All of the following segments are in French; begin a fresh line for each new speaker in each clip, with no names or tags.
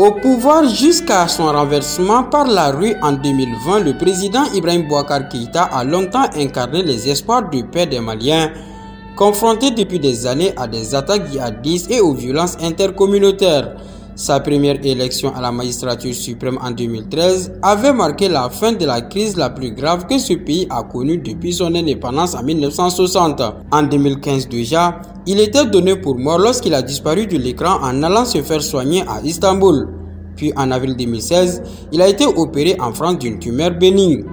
Au pouvoir jusqu'à son renversement par la rue en 2020, le président Ibrahim Boubacar Keïta a longtemps incarné les espoirs de paix des Maliens, confrontés depuis des années à des attaques djihadistes et aux violences intercommunautaires. Sa première élection à la magistrature suprême en 2013 avait marqué la fin de la crise la plus grave que ce pays a connue depuis son indépendance en 1960. En 2015 déjà, il était donné pour mort lorsqu'il a disparu de l'écran en allant se faire soigner à Istanbul. Puis en avril 2016, il a été opéré en France d'une tumeur bénigne.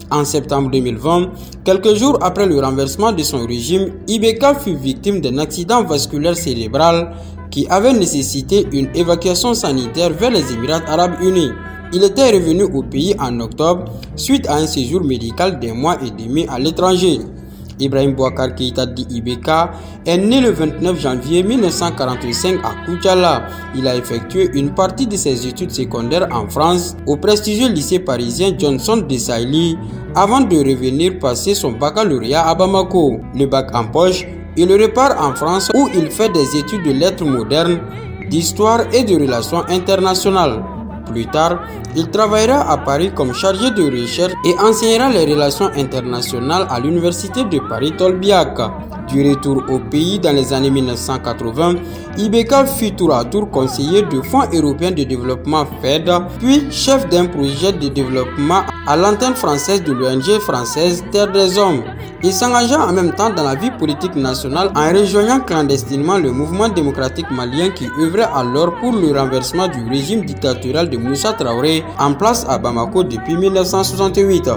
En septembre 2020, quelques jours après le renversement de son régime, Ibeka fut victime d'un accident vasculaire cérébral qui avait nécessité une évacuation sanitaire vers les Émirats Arabes Unis. Il était revenu au pays en octobre suite à un séjour médical d'un mois et demi à l'étranger. Ibrahim Boubacar Keïta dit Ibeka est né le 29 janvier 1945 à Koutiala. Il a effectué une partie de ses études secondaires en France au prestigieux lycée parisien Johnson de Sailly avant de revenir passer son baccalauréat à Bamako. Le bac en poche, il repart en France où il fait des études de lettres modernes, d'histoire et de relations internationales. Plus tard, il travaillera à Paris comme chargé de recherche et enseignera les relations internationales à l'université de Paris-Tolbiac. Du retour au pays dans les années 1980, Ibeka fut tour à tour conseiller du Fonds européen de développement FED, puis chef d'un projet de développement à l'antenne française de l'ONG française Terre des Hommes. Il s'engagea en même temps dans la vie politique nationale en rejoignant clandestinement le mouvement démocratique malien qui œuvrait alors pour le renversement du régime dictatorial de Moussa Traoré en place à Bamako depuis 1968.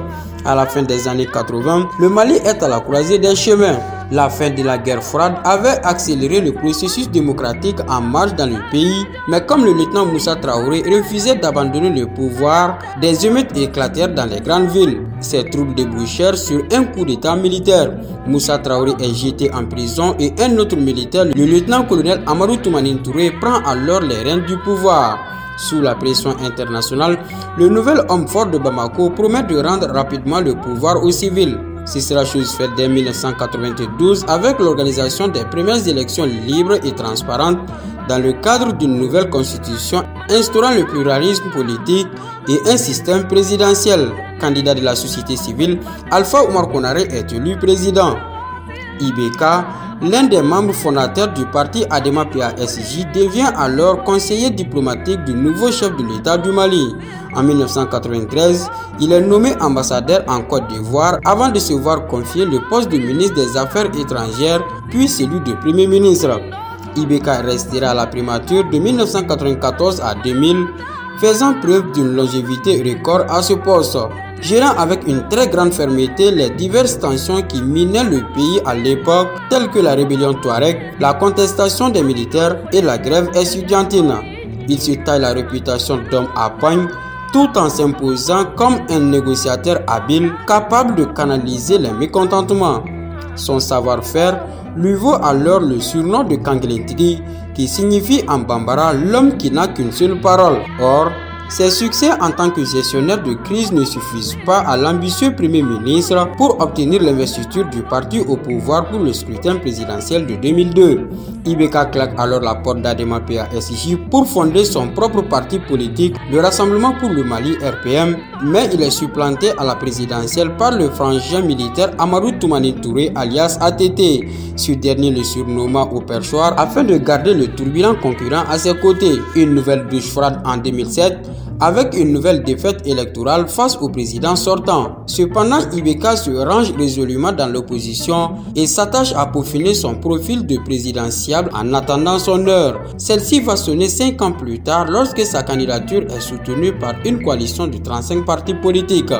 À la fin des années 80, le Mali est à la croisée des chemins. La fin de la guerre froide avait accéléré le processus démocratique en marche dans le pays, mais comme le lieutenant Moussa Traoré refusait d'abandonner le pouvoir, des émeutes éclatèrent dans les grandes villes. Ces troubles débouchèrent sur un coup d'état militaire. Moussa Traoré est jeté en prison et un autre militaire, le lieutenant-colonel Amadou Toumani Touré, prend alors les rênes du pouvoir. Sous la pression internationale, le nouvel homme fort de Bamako promet de rendre rapidement le pouvoir aux civils. Ce sera chose faite dès 1992 avec l'organisation des premières élections libres et transparentes dans le cadre d'une nouvelle constitution instaurant le pluralisme politique et un système présidentiel. Candidat de la société civile, Alpha Oumar Konaré est élu président. Ibeka, l'un des membres fondateurs du parti Adema PASJ, devient alors conseiller diplomatique du nouveau chef de l'État du Mali. En 1993, il est nommé ambassadeur en Côte d'Ivoire avant de se voir confier le poste de ministre des Affaires étrangères puis celui de Premier ministre. Ibeka restera à la primature de 1994 à 2000, faisant preuve d'une longévité record à ce poste, gérant avec une très grande fermeté les diverses tensions qui minaient le pays à l'époque, telles que la rébellion Touareg, la contestation des militaires et la grève estudiantine. Il se taille la réputation d'homme à poigne, tout en s'imposant comme un négociateur habile, capable de canaliser les mécontentements. Son savoir-faire lui vaut alors le surnom de Kangelentigi, qui signifie en bambara l'homme qui n'a qu'une seule parole. Or, ses succès en tant que gestionnaire de crise ne suffisent pas à l'ambitieux Premier ministre pour obtenir l'investiture du parti au pouvoir pour le scrutin présidentiel de 2002. Ibeka claque alors la porte d'Adema PASJ pour fonder son propre parti politique, le Rassemblement pour le Mali RPM, mais il est supplanté à la présidentielle par le frangin militaire Amadou Toumani Touré alias ATT. Ce dernier le surnomma au perchoir afin de garder le turbulent concurrent à ses côtés. Une nouvelle douche froide en 2007 avec une nouvelle défaite électorale face au président sortant. Cependant, Ibeka se range résolument dans l'opposition et s'attache à peaufiner son profil de présidentiable en attendant son heure. Celle-ci va sonner 5 ans plus tard lorsque sa candidature est soutenue par une coalition de 35 partis politiques.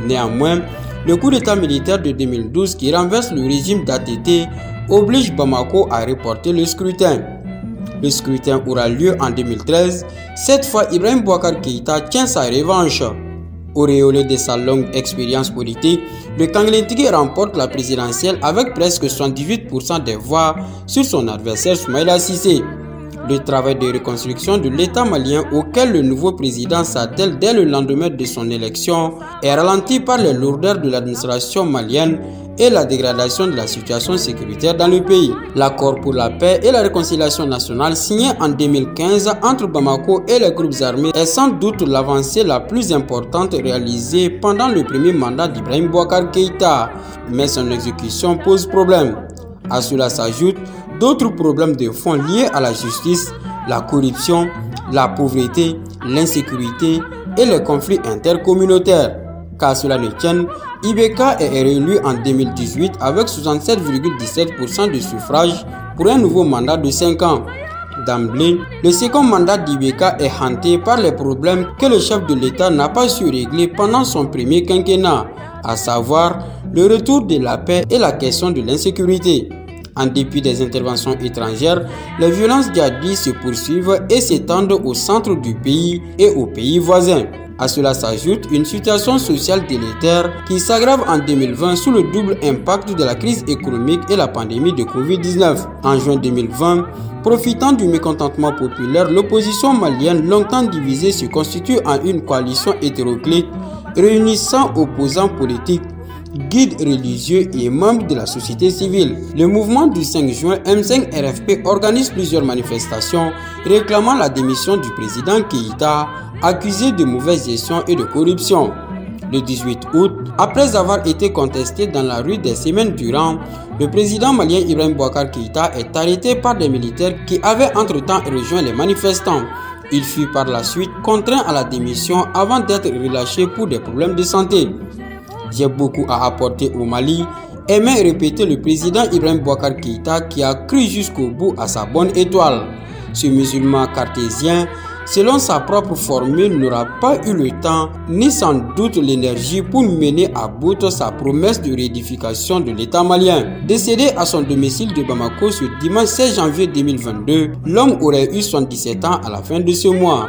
Néanmoins, le coup d'état militaire de 2012 qui renverse le régime d'ATT oblige Bamako à reporter le scrutin. Le scrutin aura lieu en 2013. Cette fois, Ibrahim Boubacar Keïta tient sa revanche. Auréolé de sa longue expérience politique, le Kangelentigi remporte la présidentielle avec presque 78% des voix sur son adversaire Soumaïla Cissé. Le travail de reconstruction de l'État malien auquel le nouveau président s'attelle dès le lendemain de son élection est ralenti par les lourdeurs de l'administration malienne et la dégradation de la situation sécuritaire dans le pays. L'accord pour la paix et la réconciliation nationale signé en 2015 entre Bamako et les groupes armés est sans doute l'avancée la plus importante réalisée pendant le premier mandat d'Ibrahim Boubacar Keïta, mais son exécution pose problème. À cela s'ajoutent d'autres problèmes de fond liés à la justice, la corruption, la pauvreté, l'insécurité et les conflits intercommunautaires. Qu'à cela ne tienne, IBK est réélu en 2018 avec 67,17% de suffrages pour un nouveau mandat de 5 ans. D'emblée, le second mandat d'IBK est hanté par les problèmes que le chef de l'État n'a pas su régler pendant son premier quinquennat, à savoir le retour de la paix et la question de l'insécurité. En dépit des interventions étrangères, les violences djihadistes se poursuivent et s'étendent au centre du pays et aux pays voisins. À cela s'ajoute une situation sociale délétère qui s'aggrave en 2020 sous le double impact de la crise économique et la pandémie de Covid-19. En juin 2020, profitant du mécontentement populaire, l'opposition malienne, longtemps divisée, se constitue en une coalition hétéroclite réunissant opposants politiques, guides religieux et membres de la société civile. Le mouvement du 5 juin M5-RFP organise plusieurs manifestations réclamant la démission du président Keïta, accusé de mauvaise gestion et de corruption. Le 18 août, après avoir été contesté dans la rue des semaines durant, le président malien Ibrahim Boubacar Keïta est arrêté par des militaires qui avaient entre-temps rejoint les manifestants. Il fut par la suite contraint à la démission avant d'être relâché pour des problèmes de santé. J'ai beaucoup à apporter au Mali, aimait répéter le président Ibrahim Boubacar Keïta qui a cru jusqu'au bout à sa bonne étoile. Ce musulman cartésien, selon sa propre formule, n'aura pas eu le temps ni sans doute l'énergie pour mener à bout sa promesse de réédification de l'État malien. Décédé à son domicile de Bamako ce dimanche 16 janvier 2022, l'homme aurait eu 77 ans à la fin de ce mois.